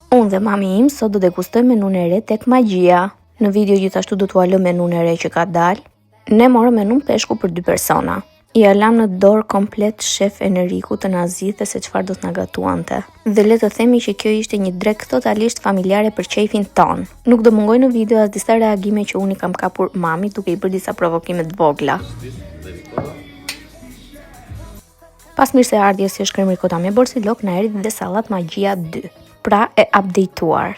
Unë dhe mami im sot do degustojmë menun e re tek Magjia. Në video gjithashtu do t'ua lë menun e re që ka dalë. Ne morëm menun peshku për 2 persona. Ja lam në dorë komplet shef Eneriku të na zgjidhte se çfarë do t'na gatuante. Dhe le të themi që kjo ishte një drekë totalisht familjare për qejfin ton. Nuk do mungoj në video as disa reagime që unë i kam kapur mami duke i bërë disa provokime të vogla. Pas mirëseardhjes si është krem rikota me borsilok, na erdhi dhe sallat Magjia 2. Pra e updateuar.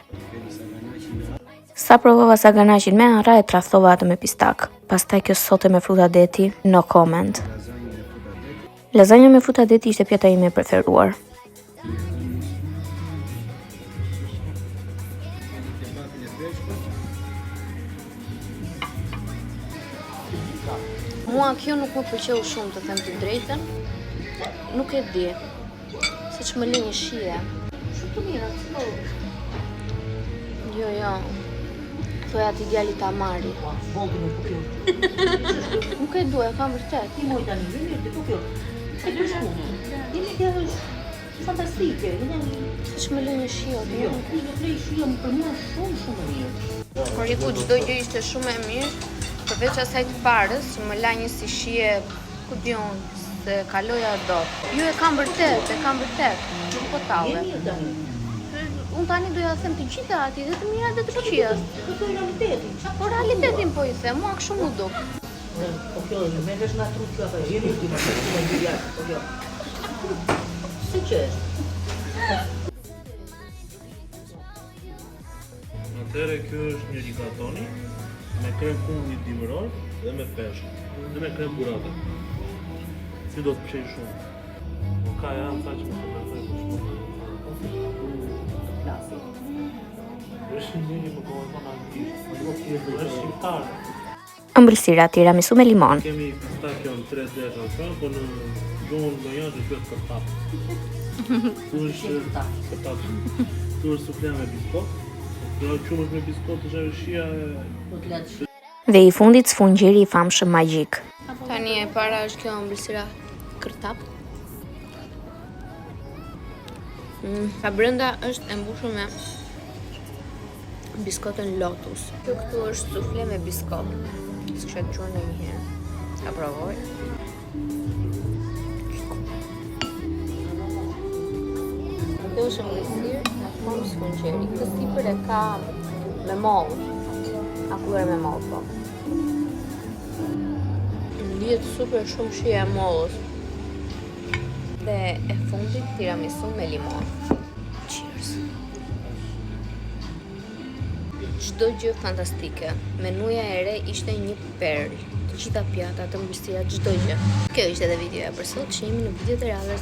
Sa provova saganaqin me arra e tradhtova atë me pistak. Pastaj kjo sote me fruta deti, no comment. Lazanja me fruta deti ishte pjata ime e preferuar. Mua kjo nuk më pëlqeu shumë, të them të drejtën. Nuk e di. Se që më lë një shije. Shumë të mira, Jo. Thoja ti djali ta marri. Nuk e dua, e kam vërtet. Ti moj tani, mirë, po kjo. E do shumë. Jemi kjo është fantastike. Se që më lë një shije. Jo, do flej shije për mua shumë e mirë. Por iku çdo gjë ishte shumë e mirë, përveç asaj të parës, që më la një si shije, ku diun, se kaloja dot. Jo, e kam vërtet. Nuk po talle. Unë tani doja them të gjitha ati dhe të mira dhe të këqija. Këtë realitetin. Po realitetin po i them, mua kështu mu duk. Po kjo, me vesh nga trut që atë, jemi të më po kjo. Si që është? Atëre kjo është një rigatoni me krem kundi dimëror dhe me peshk dhe me krem burrata. Si do të pëlqej shumë. Po ka janë sa që më të përthej për shumë. është një për kohë në anglisht. është shqiptar. Ëmbëlsira tiramisu me limon. Kemi pistachion 3 desha ka, po në gjonë në janë që këtë kërtap. Tu është kërtap. Tu është sufle me biskot. Kjo qumë është me biskot është shia e... Dhe i fundit sfungjiri i famshëm magjik. Tani e para është kjo ëmbëlsira kërtap. Ka brenda është e mbushur me biskotën Lotus. Kjo këtu është sufle me biskot. S'kisha të quar ndonjëherë. Ta provoj. Kjo është ëmbëlsirë në formë sfungjeri. Këtë sipër e ka me mollë. Akuller me mollë, po. Lihet super shumë shija e mollës. Dhe e fundit tiramisu me limon. Cheers. Çdo gjë fantastike. Menuja e re ishte një perl. Të gjitha pjatat, ëmbëlsira, çdo gjë. Kjo ishte edhe videoja për sot. Shihemi në video të radhës.